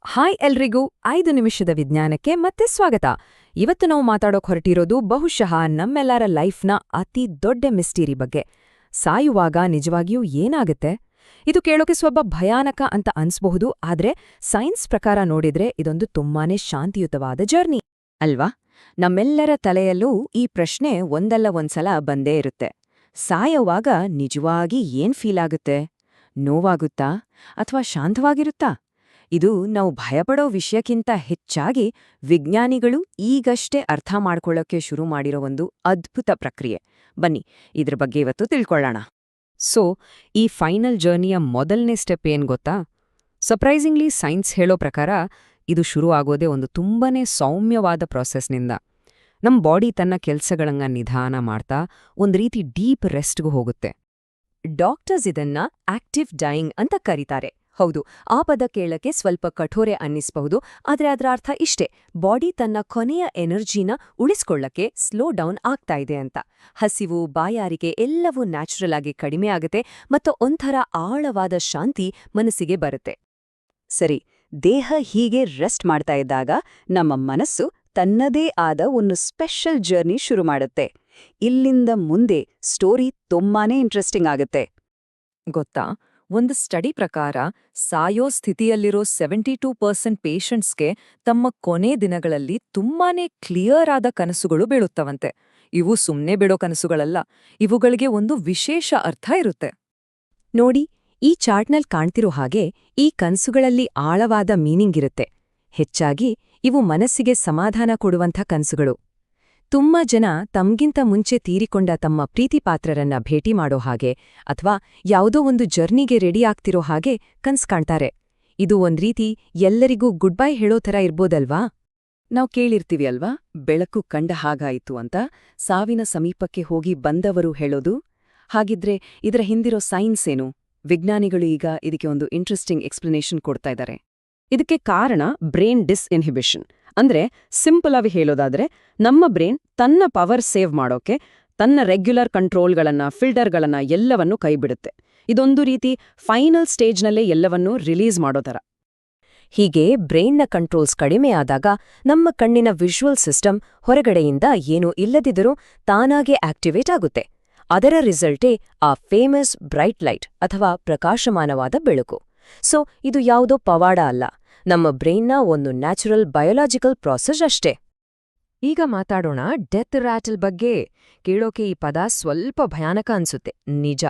Hi ಎಲ್ರಿಗೂ 5 ನಿಮಿಷದ ವಿಜ್ಞಾನಕ್ಕೆ ಮತ್ತೆ ಸ್ವಾಗತ. ಇವತ್ತು ನಾವು ಮಾತಾಡೋಕ್ ಹೊರಟಿರೋದು ಬಹುಶಃ ನಮ್ಮೆಲ್ಲರ ಲೈಫ್ನ ಅತಿ ದೊಡ್ಡ ಮಿಸ್ಟರಿ ಬಗ್ಗೆ. ಸಾಯುವಾಗ ನಿಜವಾಗಿಯೂ ಏನಾಗುತ್ತೆ? ಇದು ಕೇಳೋಕೆ ಸ್ವಲ್ಪ ಭಯಾನಕ ಅಂತ ಅನ್ಸ್ಬಹುದು, ಆದ್ರೆ ಸೈನ್ಸ್ ಪ್ರಕಾರ ನೋಡಿದ್ರೆ ಇದೊಂದು ತುಂಬಾನೇ ಶಾಂತಿಯುತವಾದ ಜರ್ನಿ ಅಲ್ವಾ? ನಮ್ಮೆಲ್ಲರ ತಲೆಯಲ್ಲೂ ಈ ಪ್ರಶ್ನೆ ಒಂದಲ್ಲ ಒಂದ್ಸಲ ಬಂದೇ ಇರುತ್ತೆ. ಸಾಯುವಾಗ ನಿಜವಾಗಿ ಏನ್ ಫೀಲ್ ಆಗುತ್ತೆ? ನೋವಾಗುತ್ತಾ ಅಥವಾ ಶಾಂತವಾಗಿರುತ್ತಾ? ಇದು ನಾವು ಭಯಪಡೋ ವಿಷಯಕ್ಕಿಂತ ಹೆಚ್ಚಾಗಿ ವಿಜ್ಞಾನಿಗಳು ಈಗಷ್ಟೇ ಅರ್ಥ ಮಾಡ್ಕೊಳ್ಳೋಕೆ ಶುರು ಮಾಡಿರೋ ಒಂದು ಅದ್ಭುತ ಪ್ರಕ್ರಿಯೆ. ಬನ್ನಿ ಇದ್ರ ಬಗ್ಗೆ ಇವತ್ತು ತಿಳ್ಕೊಳ್ಳೋಣ. ಸೊ ಈ ಫೈನಲ್ ಜರ್ನಿಯ ಮೊದಲನೇ ಸ್ಟೆಪ್ ಏನ್ ಗೊತ್ತಾ? ಸರ್ಪ್ರೈಸಿಂಗ್ಲಿ ಸೈನ್ಸ್ ಹೇಳೋ ಪ್ರಕಾರ ಇದು ಶುರು ಆಗೋದೇ ಒಂದು ತುಂಬಾನೇ ಸೌಮ್ಯವಾದ ಪ್ರಾಸೆಸ್ನಿಂದ. ನಮ್ ಬಾಡಿ ತನ್ನ ಕೆಲ್ಸಗಳನ್ನ ನಿಧಾನ ಮಾಡ್ತಾ ಒಂದ್ ರೀತಿ ಡೀಪ್ ರೆಸ್ಟ್ಗೂ ಹೋಗುತ್ತೆ. ಡಾಕ್ಟರ್ಸ್ ಇದನ್ನ ಆಕ್ಟಿವ್ ಡೈಯಿಂಗ್ ಅಂತ ಕರೀತಾರೆ. ಹೌದು, ಆ ಪದ ಕೇಳಕ್ಕೆ ಸ್ವಲ್ಪ ಕಠೋರೆ ಅನ್ನಿಸ್ಬಹುದು, ಆದ್ರೆ ಅದರ ಅರ್ಥ ಇಷ್ಟೇ: ಬಾಡಿ ತನ್ನ ಕೊನೆಯ ಎನರ್ಜಿನ ಉಳಿಸ್ಕೊಳ್ಳಕ್ಕೆ ಸ್ಲೋ ಡೌನ್ ಆಗ್ತಾ ಇದೆ ಅಂತ. ಹಸಿವು, ಬಾಯಾರಿಕೆ ಎಲ್ಲವೂ ನ್ಯಾಚುರಲ್ ಆಗಿ ಕಡಿಮೆ ಆಗುತ್ತೆ ಮತ್ತು ಒಂಥರ ಆಳವಾದ ಶಾಂತಿ ಮನಸ್ಸಿಗೆ ಬರುತ್ತೆ. ಸರಿ, ದೇಹ ಹೀಗೆ ರೆಸ್ಟ್ ಮಾಡ್ತಾ ಇದ್ದಾಗ ನಮ್ಮ ಮನಸ್ಸು ತನ್ನದೇ ಆದ ಒಂದು ಸ್ಪೆಷಲ್ ಜರ್ನಿ ಶುರು ಮಾಡುತ್ತೆ. ಇಲ್ಲಿಂದ ಮುಂದೆ ಸ್ಟೋರಿ ತುಂಬಾನೇ ಇಂಟ್ರೆಸ್ಟಿಂಗ್ ಆಗುತ್ತೆ. ಗೊತ್ತಾ, ಒಂದು ಸ್ಟಡಿ ಪ್ರಕಾರ ಸಾಯೋ ಸ್ಥಿತಿಯಲ್ಲಿರೋ 72% ಪೇಷಂಟ್ಸ್ಗೆ ತಮ್ಮ ಕೊನೆ ದಿನಗಳಲ್ಲಿ ತುಂಬಾನೇ ಕ್ಲಿಯರ್ ಆದ ಕನಸುಗಳು ಬೀಳುತ್ತವಂತೆ. ಇವು ಸುಮ್ನೆ ಬಿಡೋ ಕನಸುಗಳಲ್ಲ, ಇವುಗಳಿಗೆ ಒಂದು ವಿಶೇಷ ಅರ್ಥ ಇರುತ್ತೆ. ನೋಡಿ, ಈ ಚಾರ್ಟ್ನಲ್ಲಿ ಕಾಣ್ತಿರೋ ಹಾಗೆ ಈ ಕನಸುಗಳಲ್ಲಿ ಆಳವಾದ ಮೀನಿಂಗ್ ಇರುತ್ತೆ. ಹೆಚ್ಚಾಗಿ ಇವು ಮನಸ್ಸಿಗೆ ಸಮಾಧಾನ ಕೊಡುವಂಥ ಕನಸುಗಳು. ತುಂಬಾ ಜನ ತಮ್ಗಿಂತ ಮುಂಚೆ ತೀರಿಕೊಂಡ ತಮ್ಮ ಪ್ರೀತಿಪಾತ್ರರನ್ನ ಭೇಟಿ ಮಾಡೋ ಹಾಗೆ ಅಥವಾ ಯಾವುದೋ ಒಂದು ಜರ್ನಿಗೆ ರೆಡಿ ಆಗ್ತಿರೋ ಹಾಗೆ ಕನ್ಸ್ ಕಾಣ್ತಾರೆ. ಇದು ಒಂದ್ ರೀತಿ ಎಲ್ಲರಿಗೂ ಗುಡ್ ಬೈ ಹೇಳೋ ಥರ ಇರ್ಬೋದಲ್ವಾ? ನಾವು ಕೇಳಿರ್ತೀವಿ ಅಲ್ವಾ, ಬೆಳಕು ಕಂಡ ಹಾಗಾಯಿತು ಅಂತ ಸಾವಿನ ಸಮೀಪಕ್ಕೆ ಹೋಗಿ ಬಂದವರು ಹೇಳೋದು. ಹಾಗಿದ್ರೆ ಇದರ ಹಿಂದಿರೋ ಸೈನ್ಸ್ ಏನು? ವಿಜ್ಞಾನಿಗಳು ಈಗ ಇದಕ್ಕೆ ಒಂದು ಇಂಟ್ರೆಸ್ಟಿಂಗ್ ಎಕ್ಸ್ಪ್ಲನೇಷನ್ ಕೊಡ್ತಾ ಇದ್ದಾರೆ. ಇದಕ್ಕೆ ಕಾರಣ ಬ್ರೈನ್ ಡಿಸ್ಇನ್ಹಿಬಿಷನ್. ಅಂದ್ರೆ ಸಿಂಪಲ್ ಆಗಿ ಹೇಳೋದಾದ್ರೆ, ನಮ್ಮ ಬ್ರೈನ್ ತನ್ನ ಪವರ್ ಸೇವ್ ಮಾಡೋಕೆ ತನ್ನ ರೆಗ್ಯುಲರ್ ಕಂಟ್ರೋಲ್ಗಳನ್ನ, ಫಿಲ್ಟರ್ಗಳನ್ನ ಎಲ್ಲವನ್ನೂ ಕೈಬಿಡುತ್ತೆ. ಇದೊಂದು ರೀತಿ ಫೈನಲ್ ಸ್ಟೇಜ್ನಲ್ಲೇ ಎಲ್ಲವನ್ನೂ ರಿಲೀಸ್ ಮಾಡೋ ಥರ. ಹೀಗೆ ಬ್ರೈನ್ನ ಕಂಟ್ರೋಲ್ಸ್ ಕಡಿಮೆ ಆದಾಗ ನಮ್ಮ ಕಣ್ಣಿನ ವಿಜುವಲ್ ಸಿಸ್ಟಮ್ ಹೊರಗಡೆಯಿಂದ ಏನೂ ಇಲ್ಲದಿದ್ದರೂ ತಾನಾಗೆ ಆಕ್ಟಿವೇಟ್ ಆಗುತ್ತೆ. ಅದರ ರಿಸಲ್ಟೇ ಆ ಫೇಮಸ್ ಬ್ರೈಟ್ ಲೈಟ್ ಅಥವಾ ಪ್ರಕಾಶಮಾನವಾದ ಬೆಳಕು. ಸೊ ಇದು ಯಾವುದೋ ಪವಾಡ ಅಲ್ಲ, ನಮ್ಮ ಬ್ರೈನ್ನ ಒಂದು ನ್ಯಾಚುರಲ್ ಬಯೋಲಾಜಿಕಲ್ ಪ್ರಾಸೆಸ್ ಅಷ್ಟೇ. ಈಗ ಮಾತಾಡೋಣ ಡೆತ್ ರ್ಯಾಟಲ್ ಬಗ್ಗೆ. ಕೇಳೋಕೆ ಈ ಪದ ಸ್ವಲ್ಪ ಭಯಾನಕ ಅನ್ಸುತ್ತೆ, ನಿಜ.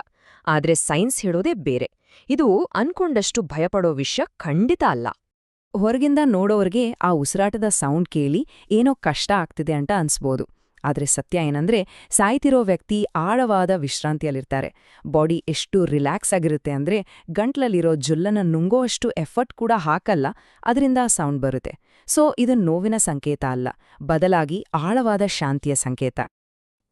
ಆದ್ರೆ ಸೈನ್ಸ್ ಹೇಳೋದೇ ಬೇರೆ. ಇದು ಅನ್ಕೊಂಡಷ್ಟು ಭಯಪಡೋ ವಿಷಯ ಖಂಡಿತ ಅಲ್ಲ. ಹೊರಗಿಂದ ನೋಡೋರ್ಗೆ ಆ ಉಸಿರಾಟದ ಸೌಂಡ್ ಕೇಳಿ ಏನೋ ಕಷ್ಟ ಆಗ್ತಿದೆ ಅಂತ ಅನ್ಸ್ಬೋದು. ಆದ್ರೆ ಸತ್ಯ ಏನಂದ್ರೆ, ಸಾಯ್ತಿರೋ ವ್ಯಕ್ತಿ ಆಳವಾದ ವಿಶ್ರಾಂತಿಯಲ್ಲಿರ್ತಾರೆ. ಬಾಡಿ ಎಷ್ಟು ರಿಲ್ಯಾಕ್ಸ್ ಆಗಿರುತ್ತೆ ಅಂದ್ರೆ ಗಂಟ್ಲಲ್ಲಿರೋ ಜುಲ್ಲನ್ನ ನುಂಗೋಷ್ಟು ಎಫರ್ಟ್ ಕೂಡ ಹಾಕಲ್ಲ, ಅದರಿಂದ ಸೌಂಡ್ ಬರುತ್ತೆ. ಸೊ ಇದು ನೋವಿನ ಸಂಕೇತ ಅಲ್ಲ, ಬದಲಾಗಿ ಆಳವಾದ ಶಾಂತಿಯ ಸಂಕೇತ.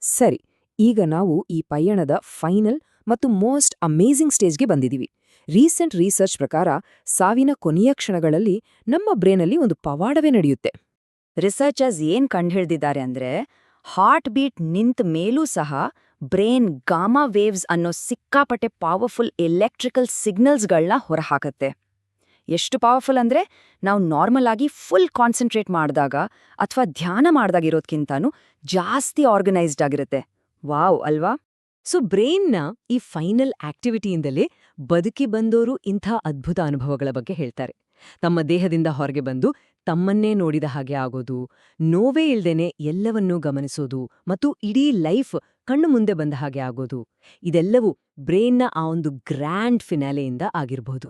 ಸರಿ, ಈಗ ನಾವು ಈ ಪಯಣದ ಫೈನಲ್ ಮತ್ತು ಮೋಸ್ಟ್ ಅಮೇಜಿಂಗ್ ಸ್ಟೇಜ್ಗೆ ಬಂದಿದ್ದೀವಿ. ರೀಸೆಂಟ್ ರಿಸರ್ಚ್ ಪ್ರಕಾರ ಸಾವಿನ ಕೊನೆಯ ಕ್ಷಣಗಳಲ್ಲಿ ನಮ್ಮ ಬ್ರೈನಲ್ಲಿ ಒಂದು ಪವಾಡವೇ ನಡೆಯುತ್ತೆ. ರಿಸರ್ಚರ್ಸ್ ಏನ್ ಕಂಡುಹಿಡಿದಿದ್ದಾರೆ ಅಂದ್ರೆ, ಹಾರ್ಟ್ ಬೀಟ್ ನಿಂತ ಮೇಲೂ ಸಹ ಬ್ರೈನ್ ಗಾಮಾ ವೇವ್ಸ್ ಅನ್ನೋ ಸಿಕ್ಕಾಪಟ್ಟೆ ಪವರ್ಫುಲ್ ಎಲೆಕ್ಟ್ರಿಕಲ್ ಸಿಗ್ನಲ್ಸ್ಗಳನ್ನ ಹೊರಹಾಕತ್ತೆ. ಎಷ್ಟು ಪವರ್ಫುಲ್ ಅಂದ್ರೆ, ನಾವು ನಾರ್ಮಲ್ ಆಗಿ ಫುಲ್ ಕಾನ್ಸಂಟ್ರೇಟ್ ಮಾಡಿದಾಗ ಅಥವಾ ಧ್ಯಾನ ಮಾಡ್ದಾಗಿರೋದ್ಕಿಂತಾನೂ ಜಾಸ್ತಿ ಆರ್ಗನೈಸ್ಡ್ ಆಗಿರುತ್ತೆ. ವಾವ್ ಅಲ್ವಾ? ಸೊ ಬ್ರೈನ್ನ ಈ ಫೈನಲ್ ಆಕ್ಟಿವಿಟಿಯಿಂದಲೇ ಬದುಕಿ ಬಂದೋರು ಇಂಥ ಅದ್ಭುತ ಅನುಭವಗಳ ಬಗ್ಗೆ ಹೇಳ್ತಾರೆ. ತಮ್ಮ ದೇಹದಿಂದ ಹೊರಗೆ ಬಂದು ತಮ್ಮನ್ನೇ ನೋಡಿದ ಹಾಗೆ ಆಗೋದು, ನೋವೇ ಇಲ್ದೇನೆ ಎಲ್ಲವನ್ನೂ ಗಮನಿಸೋದು ಮತ್ತು ಇಡೀ ಲೈಫ್ ಕಣ್ಣು ಮುಂದೆ ಬಂದ ಹಾಗೆ ಆಗೋದು, ಇದೆಲ್ಲವೂ ಬ್ರೈನ್ನ ಆ ಒಂದು ಗ್ರ್ಯಾಂಡ್ ಫಿನಾಲೆಯಿಂದ ಆಗಿರ್ಬೋದು.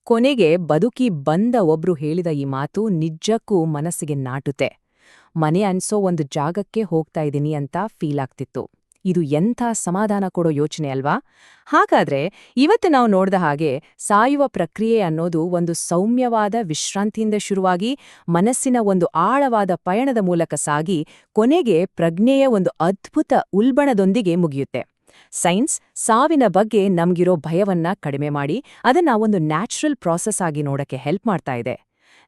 ಕೊನೆಗೆ ಬದುಕಿ ಬಂದ ಒಬ್ರು ಹೇಳಿದ ಈ ಮಾತು ನಿಜಕ್ಕೂ ಮನಸ್ಸಿಗೆ ನಾಟುತ್ತೆ. ಮನೆ ಅನ್ಸೋ ಒಂದು ಜಾಗಕ್ಕೆ ಹೋಗ್ತಾ ಇದೀನಿ ಅಂತ ಫೀಲ್ ಆಗ್ತಿತ್ತು. ಇದು ಎಂಥ ಸಮಾಧಾನ ಕೊಡೋ ಯೋಚನೆ ಅಲ್ವಾ? ಹಾಗಾದ್ರೆ ಇವತ್ತು ನಾವು ನೋಡ್ದ ಹಾಗೆ ಸಾಯುವ ಪ್ರಕ್ರಿಯೆ ಅನ್ನೋದು ಒಂದು ಸೌಮ್ಯವಾದ ವಿಶ್ರಾಂತಿಯಿಂದ ಶುರುವಾಗಿ ಮನಸ್ಸಿನ ಒಂದು ಆಳವಾದ ಪಯಣದ ಮೂಲಕ ಸಾಗಿ ಕೊನೆಗೆ ಪ್ರಜ್ಞೆಯ ಒಂದು ಅದ್ಭುತ ಉಲ್ಬಣದೊಂದಿಗೆ ಮುಗಿಯುತ್ತೆ. ಸೈನ್ಸ್ ಸಾವಿನ ಬಗ್ಗೆ ನಮ್ಗಿರೋ ಭಯವನ್ನ ಕಡಿಮೆ ಮಾಡಿ ಅದನ್ನ ಒಂದು ನ್ಯಾಚುರಲ್ ಪ್ರಾಸೆಸ್ ಆಗಿ ನೋಡಕ್ಕೆ ಹೆಲ್ಪ್ ಮಾಡ್ತಾ ಇದೆ.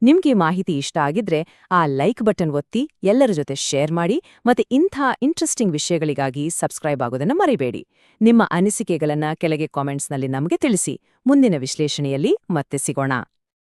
ನಿಮ್ಗೆ ಮಾಹಿತಿ ಇಷ್ಟ ಆಗಿದ್ರೆ ಆ ಲೈಕ್ ಬಟನ್ ಒತ್ತಿ ಎಲ್ಲರ ಜೊತೆ ಶೇರ್ ಮಾಡಿ, ಮತ್ತೆ ಇಂಥ ಇಂಟ್ರೆಸ್ಟಿಂಗ್ ವಿಷಯಗಳಿಗಾಗಿ ಸಬ್ಸ್ಕ್ರೈಬ್ ಆಗೋದನ್ನ ಮರಿಬೇಡಿ. ನಿಮ್ಮ ಅನಿಸಿಕೆಗಳನ್ನ ಕೆಳಗೆ ಕಾಮೆಂಟ್ಸ್ನಲ್ಲಿ ನಮಗೆ ತಿಳಿಸಿ. ಮುಂದಿನ ವಿಶ್ಲೇಷಣೆಯಲ್ಲಿ ಮತ್ತೆ ಸಿಗೋಣ.